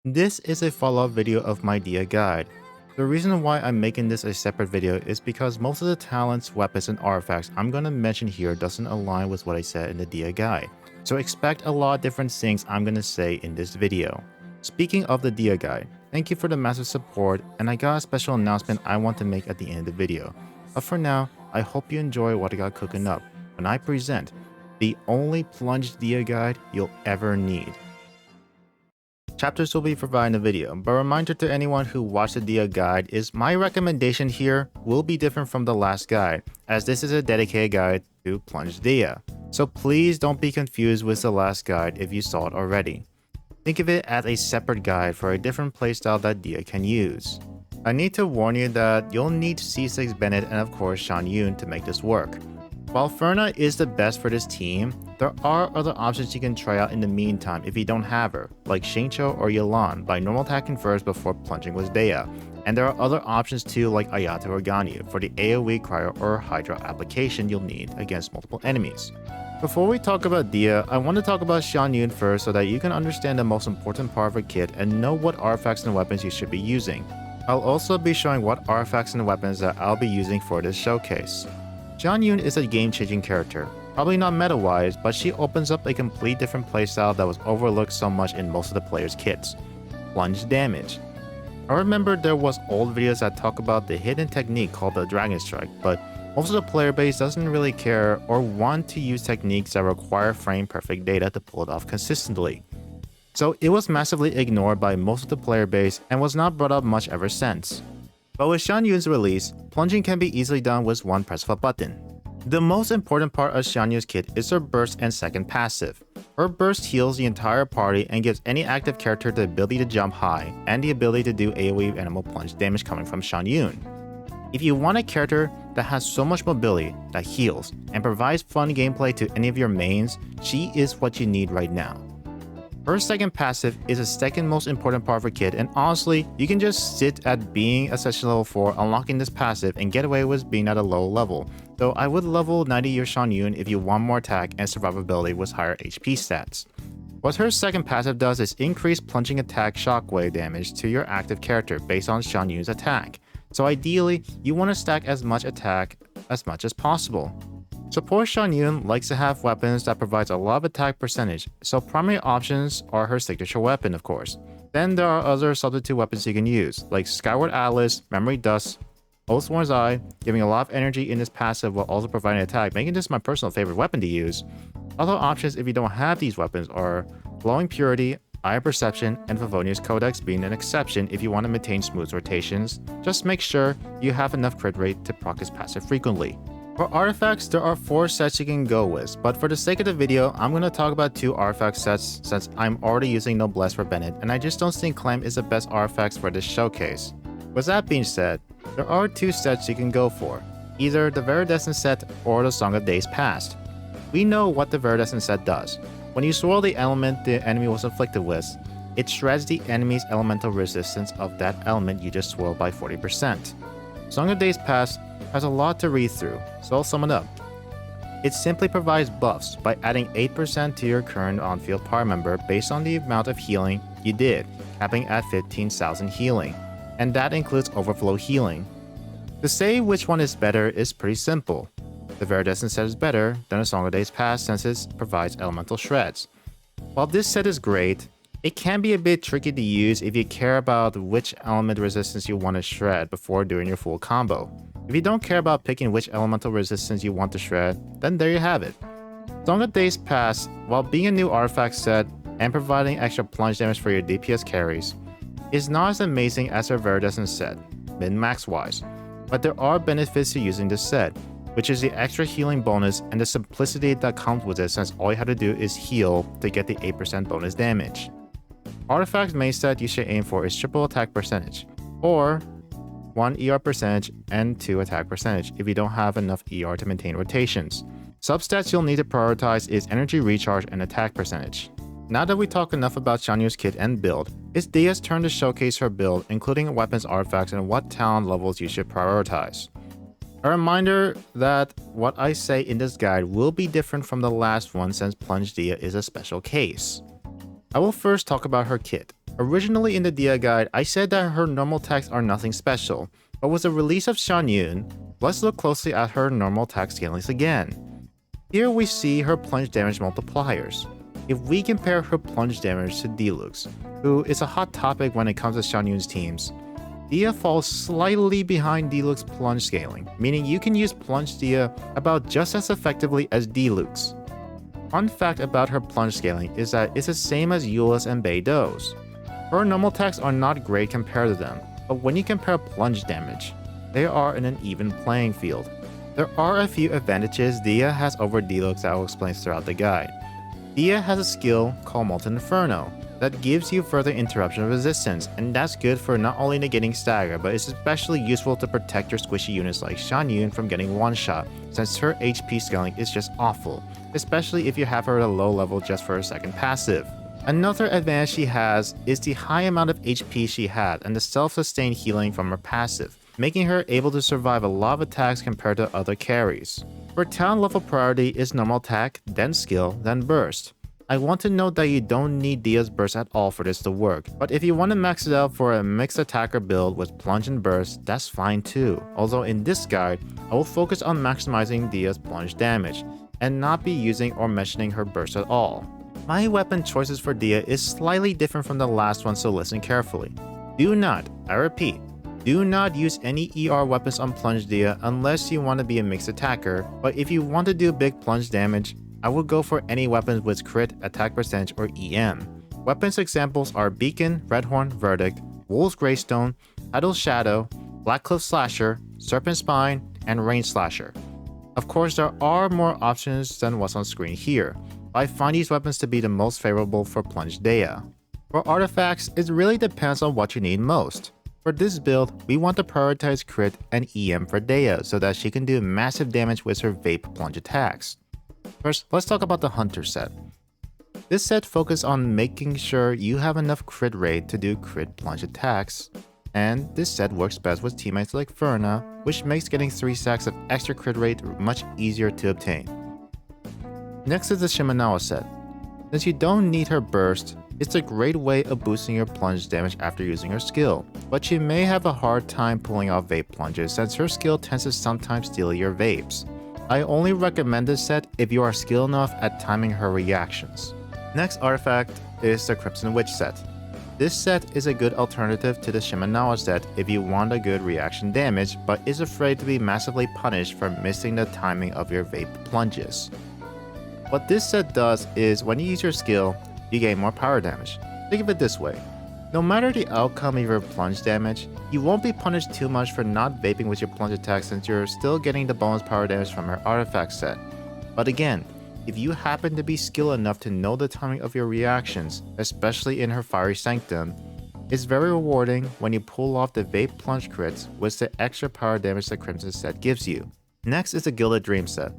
This is a follow-up video of my Dehya guide. The reason why I'm making this a separate video is because most of the talents, weapons, and artifacts I'm gonna mention here doesn't align with what I said in the Dehya guide. So expect a lot of different things I'm gonna say in this video. Speaking of the Dehya guide, thank you for the massive support, and I got a special announcement I want to make at the end of the video. But for now, I hope you enjoy what I got cooking up when I present the only Plunge Dehya guide you'll ever need. Chapters will be provided in the video, but a reminder to anyone who watched the Dehya guide is my recommendation here will be different from the last guide, as this is a dedicated guide to Plunge Dehya. So please don't be confused with the last guide if you saw it already. Think of it as a separate guide for a different playstyle that Dehya can use. I need to warn you that you'll need C6 Bennett and of course Xianyun to make this work. While Ferna is the best for this team, there are other options you can try out in the meantime if you don't have her, like Shengcho or Yelan by normal attacking first before plunging with Dehya. And there are other options too like Ayato or Ganyu for the AoE Cryo or Hydra application you'll need against multiple enemies. Before we talk about Dehya, I want to talk about Xianyun first so that you can understand the most important part of her kit and know what artifacts and weapons you should be using. I'll also be showing what artifacts and weapons that I'll be using for this showcase. Xianyun is a game-changing character. Probably not meta-wise, but she opens up a complete different playstyle that was overlooked so much in most of the players' kits. Plunge damage. I remember there was old videos that talk about the hidden technique called the Dragon Strike, but most of the player base doesn't really care or want to use techniques that require frame-perfect data to pull it off consistently. So it was massively ignored by most of the player base and was not brought up much ever since. But with Xianyun's release, plunging can be easily done with one press of a button. The most important part of Xianyun's kit is her burst and second passive. Her burst heals the entire party and gives any active character the ability to jump high and the ability to do AoE animal plunge damage coming from Xianyun. If you want a character that has so much mobility, that heals, and provides fun gameplay to any of your mains, she is what you need right now. Her second passive is the second most important part of her kit, and honestly, you can just sit at being a session level 4 unlocking this passive and get away with being at a low level, though I would level 90 your Xianyun if you want more attack and survivability with higher HP stats. What her second passive does is increase plunging attack shockwave damage to your active character based on Xianyun's attack, so ideally, you want to stack as much attack as much as possible. Support Xianyun likes to have weapons that provides a lot of attack percentage, so primary options are her signature weapon of course. Then there are other substitute weapons you can use, like Skyward Atlas, Memory Dust, Oathsworn's Eye, giving a lot of energy in this passive while also providing attack, making this my personal favorite weapon to use. Other options if you don't have these weapons are Glowing Purity, Eye of Perception, and Favonius Codex being an exception if you want to maintain smooth rotations. Just make sure you have enough crit rate to proc this passive frequently. For artifacts, there are 4 sets you can go with, but for the sake of the video, I'm going to talk about 2 artifact sets since I'm already using Noblesse for Bennett, and I just don't think Clam is the best artifacts for this showcase. With that being said, there are 2 sets you can go for, either the Viridescent set or the Song of Days Past. We know what the Viridescent set does. When you swirl the element the enemy was inflicted with, it shreds the enemy's elemental resistance of that element you just swirled by 40%. Song of Days Past has a lot to read through, so I'll sum it up. It simply provides buffs by adding 8% to your current on-field party member based on the amount of healing you did, capping at 15,000 healing, and that includes overflow healing. To say which one is better is pretty simple. The Viridescent set is better than a Song of Days Past since it provides elemental shreds. While this set is great, it can be a bit tricky to use if you care about which element resistance you want to shred before doing your full combo. If you don't care about picking which elemental resistance you want to shred, then there you have it. Song of Days Past, while being a new artifact set and providing extra plunge damage for your DPS carries, is not as amazing as her Viridescent set, min-max wise, but there are benefits to using this set, which is the extra healing bonus and the simplicity that comes with it since all you have to do is heal to get the 8% bonus damage. Artifact main set you should aim for is triple attack percentage, or 1 ER percentage and 2 attack percentage if you don't have enough ER to maintain rotations. Substats you'll need to prioritize is energy recharge and attack percentage. Now that we talk enough about Xianyun's kit and build, it's Dehya's turn to showcase her build, including weapons, artifacts, and what talent levels you should prioritize. A reminder that what I say in this guide will be different from the last one since Plunge Dehya is a special case. I will first talk about her kit. Originally in the Dehya guide, I said that her normal attacks are nothing special, but with the release of Xianyun, let's look closely at her normal attack scalings again. Here we see her plunge damage multipliers. If we compare her plunge damage to Diluc's, who is a hot topic when it comes to Xianyun's teams, Dehya falls slightly behind Diluc's plunge scaling, meaning you can use Plunge Dehya about just as effectively as Diluc's. Fun fact about her plunge scaling is that it's the same as Eula's and Beidou's. Her normal attacks are not great compared to them, but when you compare plunge damage, they are in an even playing field. There are a few advantages Dehya has over Diluc's that I will explain throughout the guide. Dehya has a skill called Molten Inferno that gives you further interruption resistance, and that's good for not only negating stagger, but it's especially useful to protect your squishy units like Xianyun from getting one-shot, since her HP scaling is just awful, especially if you have her at a low level just for her second passive. Another advantage she has is the high amount of HP she had and the self-sustained healing from her passive, making her able to survive a lot of attacks compared to other carries. Her talent level priority is normal attack, then skill, then burst. I want to note that you don't need Dehya's burst at all for this to work, but if you want to max it out for a mixed attacker build with plunge and burst, that's fine too. Although in this guide, I will focus on maximizing Dehya's plunge damage, and not be using or mentioning her burst at all. My weapon choices for Dehya is slightly different from the last one, so listen carefully. Do not, I repeat, do not use any ER weapons on Plunge Dehya unless you want to be a mixed attacker, but if you want to do big plunge damage, I would go for any weapons with crit, attack percentage, or EM. Weapons examples are Beacon, Redhorn, Verdict, Wolf's Greystone, Idle Shadow, Blackcliff Slasher, Serpent Spine, and Range Slasher. Of course, there are more options than what's on screen here, but I find these weapons to be the most favorable for Plunge Dehya. For artifacts, it really depends on what you need most. For this build, we want to prioritize crit and EM for Dehya so that she can do massive damage with her vape plunge attacks. First, let's talk about the Hunter set. This set focuses on making sure you have enough crit rate to do crit plunge attacks, and this set works best with teammates like Ferna, which makes getting 3 stacks of extra crit rate much easier to obtain. Next is the Shimenawa set. Since you don't need her burst, it's a great way of boosting your plunge damage after using her skill, but you may have a hard time pulling off vape plunges since her skill tends to sometimes steal your vapes. I only recommend this set if you are skilled enough at timing her reactions. Next artifact is the Crimson Witch set. This set is a good alternative to the Shimenawa set if you want a good reaction damage but is afraid to be massively punished for missing the timing of your vape plunges. What this set does is when you use your skill, you gain more power damage. Think of it this way. No matter the outcome of your plunge damage, you won't be punished too much for not vaping with your plunge attack since you're still getting the bonus power damage from her artifact set. But again, if you happen to be skilled enough to know the timing of your reactions, especially in her Fiery Sanctum, it's very rewarding when you pull off the vape plunge crits with the extra power damage the Crimson set gives you. Next is the Gilded Dream set.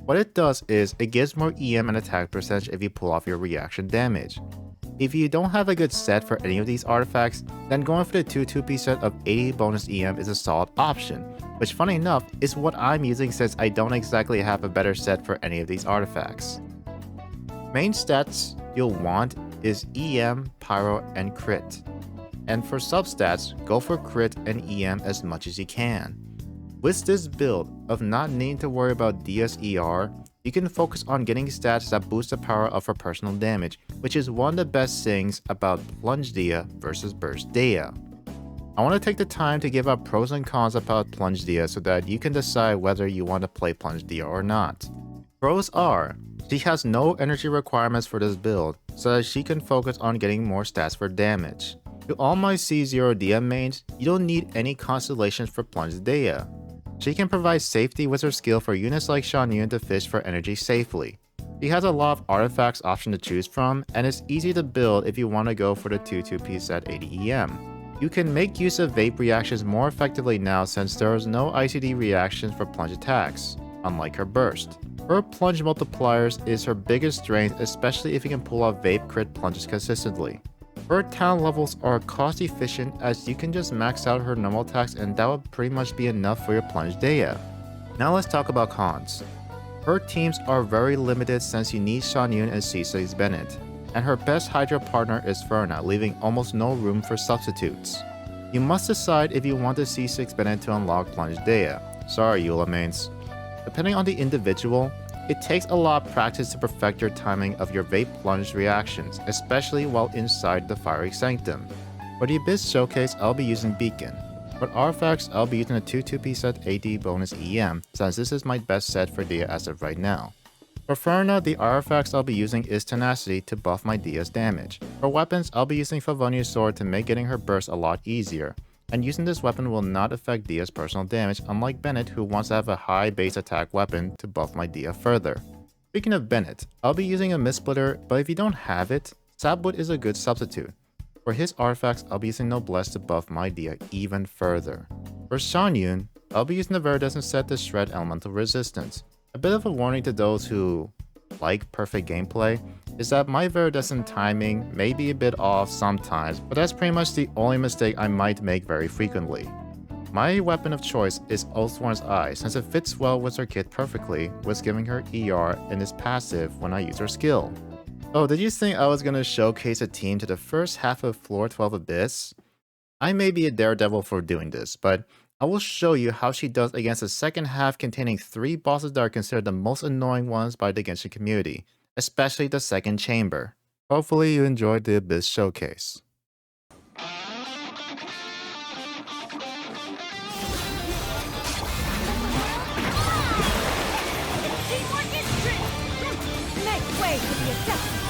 What it does is it gives more EM and attack percentage if you pull off your reaction damage. If you don't have a good set for any of these artifacts, then going for the 2-2-piece set of 80 bonus EM is a solid option, which funny enough is what I'm using since I don't exactly have a better set for any of these artifacts. Main stats you'll want is EM, Pyro, and Crit. And for substats, go for Crit and EM as much as you can. With this build of not needing to worry about DSER, you can focus on getting stats that boost the power of her personal damage, which is one of the best things about Plunge Dehya versus Burst Dehya. I want to take the time to give out pros and cons about Plunge Dehya so that you can decide whether you want to play Plunge Dehya or not. Pros are, she has no energy requirements for this build, so that she can focus on getting more stats for damage. To all my C0 Dehya mains, you don't need any constellations for Plunge Dehya. She can provide safety with her skill for units like Xianyun to fish for energy safely. She has a lot of artifacts option to choose from, and it's easy to build if you want to go for the 2-2-piece at 80 EM. You can make use of vape reactions more effectively now since there is no ICD reactions for plunge attacks, unlike her burst. Her plunge multipliers is her biggest strength, especially if you can pull off vape crit plunges consistently. Her talent levels are cost efficient as you can just max out her normal attacks and that would pretty much be enough for your Plunge Dehya. Now let's talk about cons. Her teams are very limited since you need Xianyun and Cecil's Bennett. and her best Hydra partner is Ferna, leaving almost no room for substitutes. You must decide if you want the C6 Bennett to unlock Plunge Dehya. Sorry, Eula mains. Depending on the individual, it takes a lot of practice to perfect your timing of your vape plunge reactions, especially while inside the Fiery Sanctum. For the Abyss Showcase, I'll be using Beacon. For artifacts, I'll be using a 2-2-piece set AD bonus EM, since this is my best set for Dehya as of right now. For Ferna, the artifacts I'll be using is Tenacity to buff my Dehya's damage. For weapons, I'll be using Favonia's sword to make getting her burst a lot easier. And using this weapon will not affect Dehya's personal damage, unlike Bennett who wants to have a high base attack weapon to buff my Dehya further. Speaking of Bennett, I'll be using a Mist Splitter, but if you don't have it, Sapwood is a good substitute. For his artifacts, I'll be using Noblesse to buff my Dehya even further. For Xianyun, I'll be using the Viridescent set to shred elemental resistance. A bit of a warning to those who like perfect gameplay is that my Viridescent timing may be a bit off sometimes, but that's pretty much the only mistake I might make very frequently. My weapon of choice is Oathsworn's Eye since it fits well with her kit perfectly, with giving her ER and is passive when I use her skill. Oh, did you think I was going to showcase a team to the first half of Floor 12 Abyss? I may be a daredevil for doing this, but I will show you how she does against the second half containing 3 bosses that are considered the most annoying ones by the Genshin community, especially the second chamber. Hopefully you enjoyed the Abyss showcase. Make way for the assassin!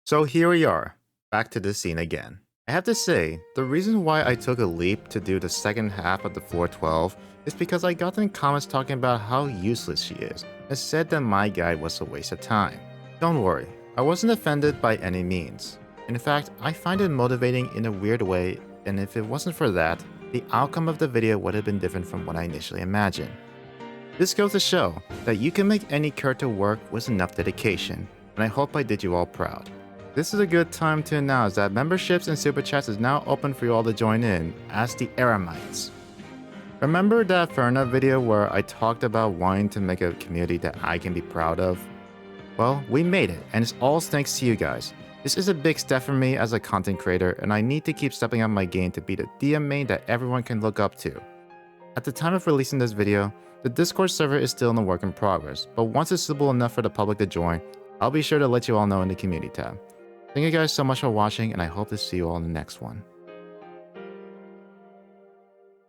So here we are, back to this scene again. I have to say, the reason why I took a leap to do the second half of the Floor 12 is because I got in comments talking about how useless she is, and said that my guide was a waste of time. Don't worry, I wasn't offended by any means. In fact, I find it motivating in a weird way, and if it wasn't for that, the outcome of the video would have been different from what I initially imagined. This goes to show that you can make any character work with enough dedication, and I hope I did you all proud. This is a good time to announce that memberships and super chats is now open for you all to join in as the Eremites. Remember that Ferna video where I talked about wanting to make a community that I can be proud of? Well, we made it, and it's all thanks to you guys. This is a big step for me as a content creator, and I need to keep stepping up my game to be the DM main that everyone can look up to. At the time of releasing this video, the Discord server is still in a work in progress, but once it's suitable enough for the public to join, I'll be sure to let you all know in the community tab. Thank you guys so much for watching, and I hope to see you all in the next one.